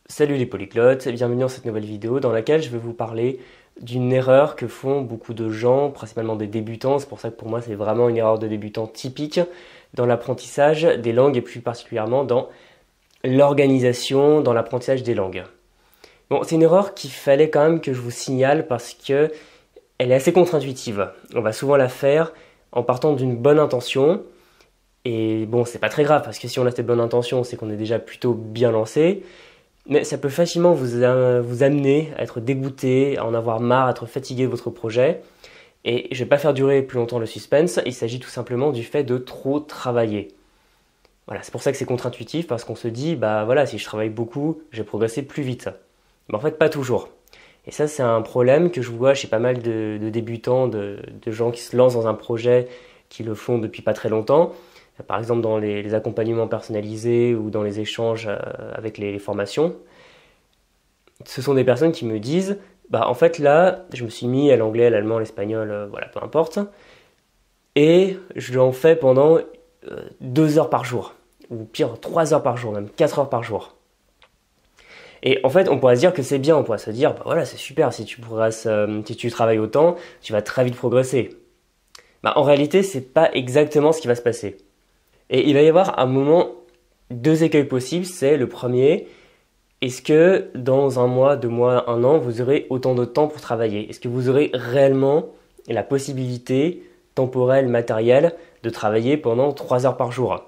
Salut les polyglottes, bienvenue dans cette nouvelle vidéo dans laquelle je vais vous parler d'une erreur que font beaucoup de gens, principalement des débutants. C'est pour ça que pour moi c'est vraiment une erreur de débutant typique dans l'apprentissage des langues et plus particulièrement dans l'organisation, dans l'apprentissage des langues. Bon, c'est une erreur qu'il fallait quand même que je vous signale parce que elle est assez contre-intuitive. On va souvent la faire en partant d'une bonne intention. Et bon, c'est pas très grave parce que si on a cette bonne intention, c'est qu'on est déjà plutôt bien lancé. Mais ça peut facilement vous amener à être dégoûté, à en avoir marre, à être fatigué de votre projet. Et je ne vais pas faire durer plus longtemps le suspense, il s'agit tout simplement du fait de trop travailler. Voilà, c'est pour ça que c'est contre-intuitif, parce qu'on se dit, bah voilà, si je travaille beaucoup, je vais progresser plus vite. Mais en fait, pas toujours. Et ça, c'est un problème que je vois chez pas mal de débutants, de gens qui se lancent dans un projet, qui le font depuis pas très longtemps. Par exemple, dans les accompagnements personnalisés ou dans les échanges avec les formations. Ce sont des personnes qui me disent, bah en fait là, je me suis mis à l'anglais, à l'allemand, à l'espagnol, voilà, peu importe. Et je l'en fais pendant 2 heures par jour. Ou pire, 3 heures par jour, même 4 heures par jour. Et en fait, on pourrait se dire que c'est bien, on pourrait se dire, bah voilà, c'est super, si tu progresses, si tu travailles autant, tu vas très vite progresser. Bah en réalité, c'est pas exactement ce qui va se passer. Et il va y avoir un moment, deux écueils possibles. C'est le premier, est-ce que dans un mois, 2 mois, un an, vous aurez autant de temps pour travailler? Est-ce que vous aurez réellement la possibilité temporelle, matérielle, de travailler pendant 3 heures par jour?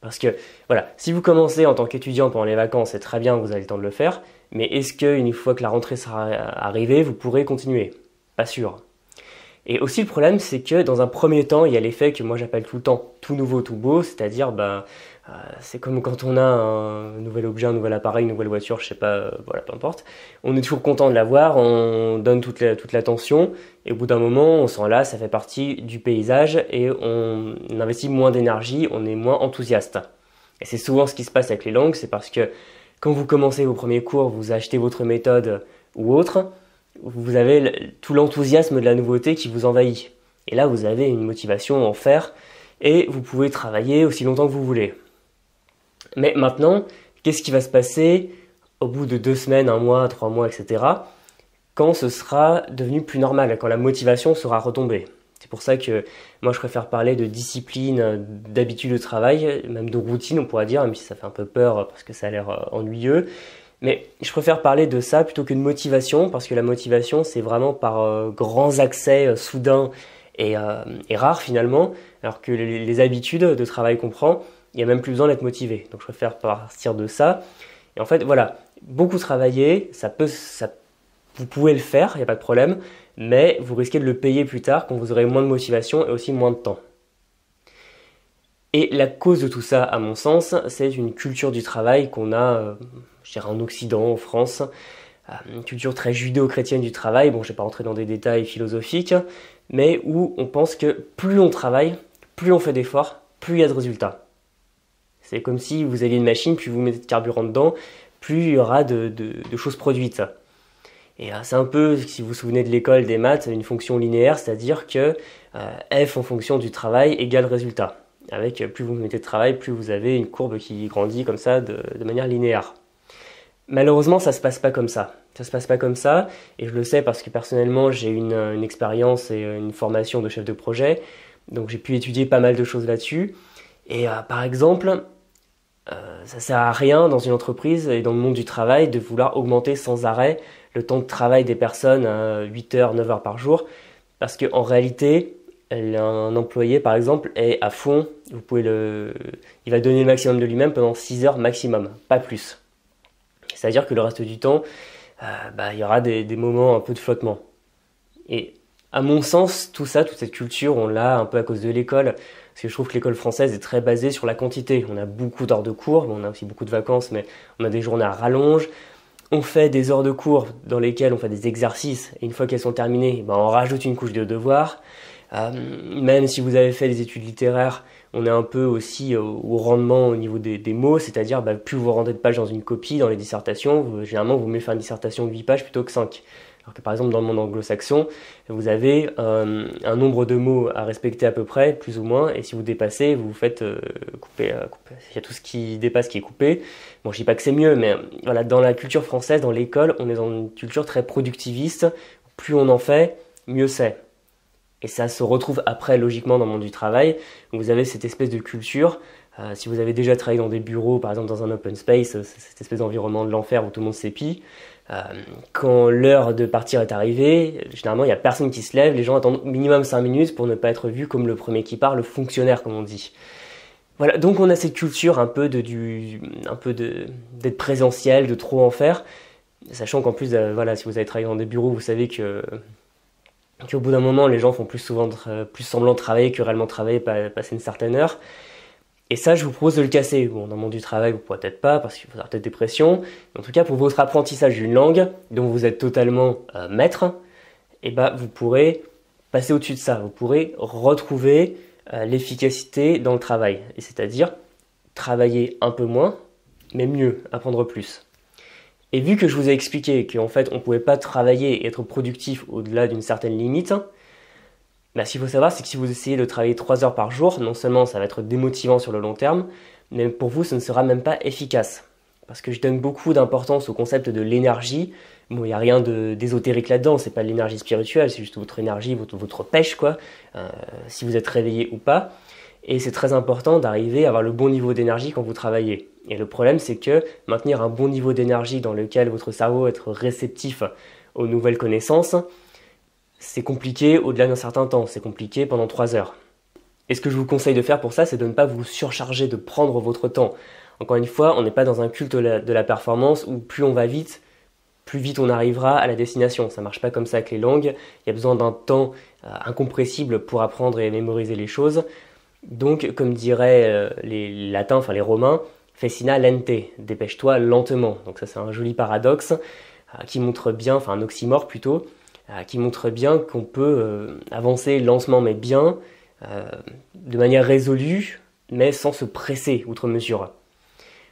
Parce que, voilà, si vous commencez en tant qu'étudiant pendant les vacances, c'est très bien, vous avez le temps de le faire, mais est-ce qu'une fois que la rentrée sera arrivée, vous pourrez continuer? Pas sûr. Et aussi le problème, c'est que dans un premier temps, il y a l'effet que moi j'appelle tout le temps tout nouveau, tout beau, c'est-à-dire c'est comme quand on a un nouvel objet, un nouvel appareil, une nouvelle voiture, je sais pas, voilà, peu importe. On est toujours content de l'avoir, on donne toute l'attention, et au bout d'un moment, on s'en lasse, ça fait partie du paysage, et on investit moins d'énergie, on est moins enthousiaste. Et c'est souvent ce qui se passe avec les langues, c'est parce que quand vous commencez vos premiers cours, vous achetez votre méthode ou autre, vous avez tout l'enthousiasme de la nouveauté qui vous envahit. Et là, vous avez une motivation à en faire et vous pouvez travailler aussi longtemps que vous voulez. Mais maintenant, qu'est-ce qui va se passer au bout de 2 semaines, un mois, 3 mois, etc. quand ce sera devenu plus normal, quand la motivation sera retombée? C'est pour ça que moi je préfère parler de discipline, d'habitude de travail, même de routine on pourrait dire, même si ça fait un peu peur parce que ça a l'air ennuyeux. Mais je préfère parler de ça plutôt qu'une motivation, parce que la motivation, c'est vraiment par grands accès soudains et rares finalement, alors que les habitudes de travail qu'on prend, il n'y a même plus besoin d'être motivé. Donc je préfère partir de ça. Et en fait, voilà, beaucoup travailler, vous pouvez le faire, il n'y a pas de problème, mais vous risquez de le payer plus tard quand vous aurez moins de motivation et aussi moins de temps. Et la cause de tout ça, à mon sens, c'est une culture du travail qu'on a, je dirais en Occident, en France, une culture très judéo-chrétienne du travail. Bon, je ne vais pas rentrer dans des détails philosophiques, mais où on pense que plus on travaille, plus on fait d'efforts, plus il y a de résultats. C'est comme si vous aviez une machine, plus vous mettez de carburant dedans, plus il y aura de choses produites. Et c'est un peu, si vous vous souvenez de l'école des maths, une fonction linéaire, c'est-à-dire que f en fonction du travail égale résultat. Avec plus vous mettez de travail, plus vous avez une courbe qui grandit comme ça de manière linéaire. Malheureusement, ça se passe pas comme ça. Ça se passe pas comme ça, et je le sais parce que personnellement, j'ai une expérience et une formation de chef de projet, donc j'ai pu étudier pas mal de choses là-dessus. Et par exemple, ça sert à rien dans une entreprise et dans le monde du travail de vouloir augmenter sans arrêt le temps de travail des personnes à 8 heures, 9 heures par jour, parce qu'en réalité, un employé, par exemple, est à fond. Il va donner le maximum de lui-même pendant 6 heures maximum, pas plus. C'est-à-dire que le reste du temps, il y aura des moments un peu de flottement. Et à mon sens, tout ça, toute cette culture, on l'a un peu à cause de l'école. Parce que je trouve que l'école française est très basée sur la quantité. On a beaucoup d'heures de cours, on a aussi beaucoup de vacances, mais on a des journées à rallonge. On fait des heures de cours dans lesquelles on fait des exercices. Et une fois qu'elles sont terminées, on rajoute une couche de devoirs. Même si vous avez fait des études littéraires, on est un peu aussi au rendement au niveau des mots, c'est-à-dire plus vous rendez de pages dans une copie, dans les dissertations, généralement vous mieux faire une dissertation de 8 pages plutôt que 5. Alors que par exemple dans le monde anglo-saxon, vous avez un nombre de mots à respecter à peu près, plus ou moins, et si vous dépassez, vous vous faites couper. Il y a tout ce qui dépasse qui est coupé. Bon, je dis pas que c'est mieux, mais voilà, dans la culture française, dans l'école, on est dans une culture très productiviste. Plus on en fait, mieux c'est. Et ça se retrouve après, logiquement, dans le monde du travail. Vous avez cette espèce de culture. Si vous avez déjà travaillé dans des bureaux, par exemple dans un open space, cette espèce d'environnement de l'enfer où tout le monde s'épie, quand l'heure de partir est arrivée, généralement il n'y a personne qui se lève, les gens attendent minimum 5 minutes pour ne pas être vus comme le premier qui part, le fonctionnaire comme on dit. Voilà, donc on a cette culture un peu d'être présentiel, de trop en faire, sachant qu'en plus, voilà, si vous avez travaillé dans des bureaux, vous savez qu'au bout d'un moment, les gens font plus semblant de travailler que réellement travailler, passer une certaine heure. Et ça, je vous propose de le casser. Bon, dans le monde du travail, vous pourrez peut-être pas, parce qu'il faudra peut-être des pressions. En tout cas, pour votre apprentissage d'une langue, dont vous êtes totalement maître, eh ben, vous pourrez passer au-dessus de ça. Vous pourrez retrouver l'efficacité dans le travail. Et c'est-à-dire travailler un peu moins, mais mieux, apprendre plus. Et vu que je vous ai expliqué qu'en fait, on ne pouvait pas travailler et être productif au-delà d'une certaine limite, bah, ce qu'il faut savoir, c'est que si vous essayez de travailler 3 heures par jour, non seulement ça va être démotivant sur le long terme, mais pour vous, ce ne sera même pas efficace. Parce que je donne beaucoup d'importance au concept de l'énergie. Bon, il n'y a rien d'ésotérique là-dedans, c'est pas de l'énergie spirituelle, c'est juste votre énergie, votre pêche, quoi, si vous êtes réveillé ou pas. Et c'est très important d'arriver à avoir le bon niveau d'énergie quand vous travaillez. Et le problème, c'est que maintenir un bon niveau d'énergie dans lequel votre cerveau va être réceptif aux nouvelles connaissances, c'est compliqué au-delà d'un certain temps, c'est compliqué pendant 3 heures. Et ce que je vous conseille de faire pour ça, c'est de ne pas vous surcharger, de prendre votre temps. Encore une fois, on n'est pas dans un culte de la performance où plus on va vite, plus vite on arrivera à la destination. Ça ne marche pas comme ça avec les langues. Il y a besoin d'un temps incompressible pour apprendre et mémoriser les choses. Donc, comme diraient les latins, enfin les romains, fecina lente, dépêche-toi lentement. Donc ça, c'est un joli paradoxe qui montre bien, enfin un oxymore plutôt, qui montre bien qu'on peut avancer lentement mais bien, de manière résolue, mais sans se presser outre mesure.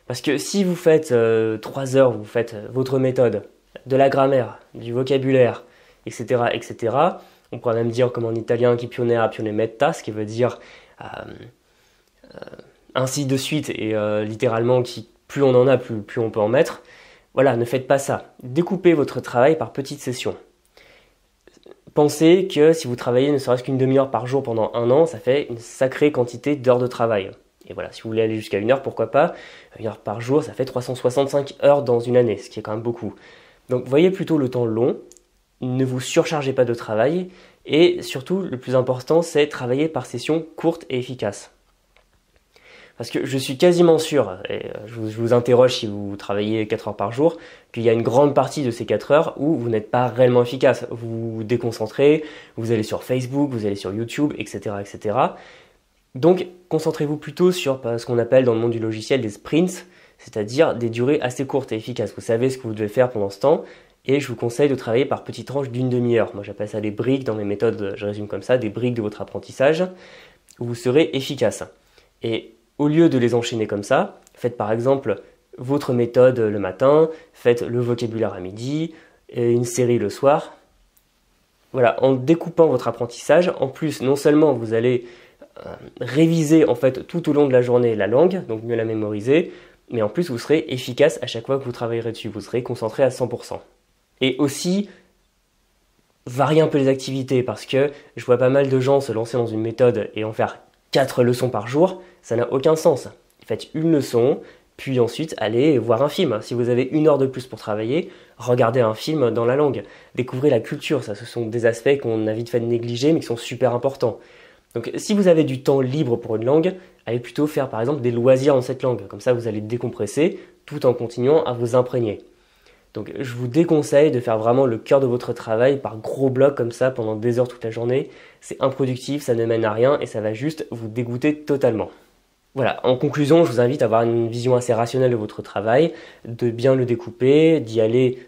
Parce que si vous faites 3 heures, vous faites votre méthode, de la grammaire, du vocabulaire, etc., etc., on pourrait même dire comme en italien chi più ne ha più ne metta, ce qui veut dire ainsi de suite, et littéralement plus on en a, plus on peut en mettre. Voilà, ne faites pas ça. Découpez votre travail par petites sessions. Pensez que si vous travaillez ne serait-ce qu'une demi-heure par jour pendant 1 an, ça fait une sacrée quantité d'heures de travail. Et voilà, si vous voulez aller jusqu'à 1 heure, pourquoi pas. 1 heure par jour, ça fait 365 heures dans une année, ce qui est quand même beaucoup. Donc voyez plutôt le temps long, ne vous surchargez pas de travail, et surtout, le plus important, c'est travailler par sessions courtes et efficaces. Parce que je suis quasiment sûr, et je vous interroge si vous travaillez 4 heures par jour, qu'il y a une grande partie de ces 4 heures où vous n'êtes pas réellement efficace. Vous vous déconcentrez, vous allez sur Facebook, vous allez sur YouTube, etc., etc. Donc, concentrez-vous plutôt sur ce qu'on appelle dans le monde du logiciel des sprints, c'est-à-dire des durées assez courtes et efficaces. Vous savez ce que vous devez faire pendant ce temps, et je vous conseille de travailler par petites tranches d'une demi-heure. Moi, j'appelle ça des briques dans mes méthodes, je résume comme ça, des briques de votre apprentissage, où vous serez efficace. Et au lieu de les enchaîner comme ça, faites par exemple votre méthode le matin, faites le vocabulaire à midi, et une série le soir. Voilà, en découpant votre apprentissage, en plus, non seulement vous allez réviser en fait tout au long de la journée la langue, donc mieux la mémoriser, mais en plus vous serez efficace à chaque fois que vous travaillerez dessus, vous serez concentré à 100%. Et aussi, variez un peu les activités, parce que je vois pas mal de gens se lancer dans une méthode et en faire 4 leçons par jour, ça n'a aucun sens. Faites une leçon, puis ensuite allez voir un film. Si vous avez 1 heure de plus pour travailler, regardez un film dans la langue. Découvrez la culture, ça ce sont des aspects qu'on a vite fait de négliger mais qui sont super importants. Donc si vous avez du temps libre pour une langue, allez plutôt faire par exemple des loisirs dans cette langue. Comme ça vous allez décompresser tout en continuant à vous imprégner. Donc je vous déconseille de faire vraiment le cœur de votre travail par gros blocs comme ça pendant des heures toute la journée. C'est improductif, ça ne mène à rien et ça va juste vous dégoûter totalement. Voilà, en conclusion, je vous invite à avoir une vision assez rationnelle de votre travail, de bien le découper, d'y aller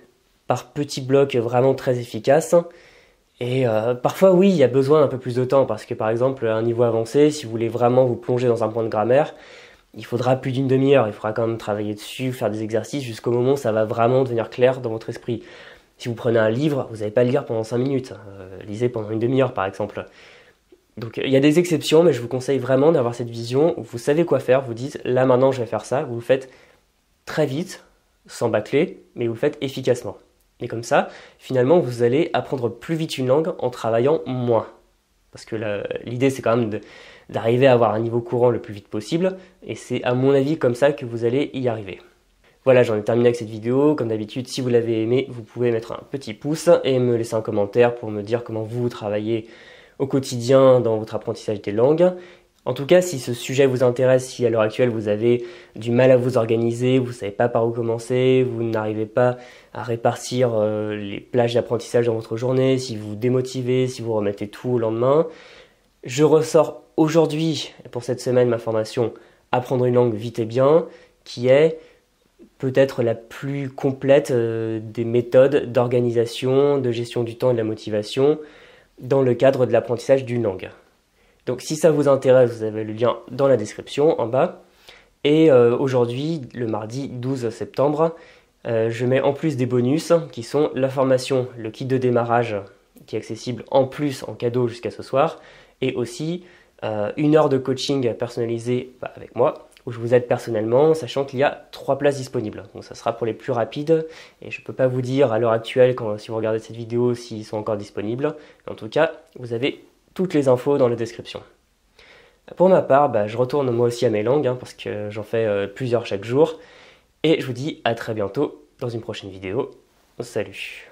par petits blocs vraiment très efficaces. Et parfois, oui, il y a besoin d'un peu plus de temps parce que par exemple, à un niveau avancé, si vous voulez vraiment vous plonger dans un point de grammaire, il faudra plus d'une demi-heure, il faudra quand même travailler dessus, faire des exercices jusqu'au moment où ça va vraiment devenir clair dans votre esprit. Si vous prenez un livre, vous n'allez pas le lire pendant 5 minutes. Lisez pendant une demi-heure par exemple. Donc il y a des exceptions, mais je vous conseille vraiment d'avoir cette vision où vous savez quoi faire, vous dites là maintenant je vais faire ça, vous le faites très vite, sans bâcler, mais vous le faites efficacement. Et comme ça, finalement, vous allez apprendre plus vite une langue en travaillant moins. Parce que l'idée, c'est quand même d'arriver à avoir un niveau courant le plus vite possible, et c'est à mon avis comme ça que vous allez y arriver. Voilà, j'en ai terminé avec cette vidéo. Comme d'habitude, si vous l'avez aimé, vous pouvez mettre un petit pouce et me laisser un commentaire pour me dire comment vous travaillez au quotidien dans votre apprentissage des langues. En tout cas, si ce sujet vous intéresse, si à l'heure actuelle vous avez du mal à vous organiser, vous ne savez pas par où commencer, vous n'arrivez pas à répartir les plages d'apprentissage dans votre journée, si vous vous démotivez, si vous remettez tout au lendemain, je ressors aujourd'hui, pour cette semaine, ma formation Apprendre une langue vite et bien, qui est peut-être la plus complète des méthodes d'organisation, de gestion du temps et de la motivation dans le cadre de l'apprentissage d'une langue. Donc si ça vous intéresse, vous avez le lien dans la description en bas. Et aujourd'hui, le mardi 12 septembre, je mets en plus des bonus qui sont la formation, le kit de démarrage qui est accessible en plus en cadeau jusqu'à ce soir, et aussi 1 heure de coaching personnalisé avec moi, où je vous aide personnellement, sachant qu'il y a 3 places disponibles. Donc ça sera pour les plus rapides, et je ne peux pas vous dire à l'heure actuelle, si vous regardez cette vidéo, s'ils sont encore disponibles. En tout cas, vous avez toutes les infos dans la description. Pour ma part, je retourne moi aussi à mes langues, parce que j'en fais plusieurs chaque jour. Et je vous dis à très bientôt dans une prochaine vidéo. Salut!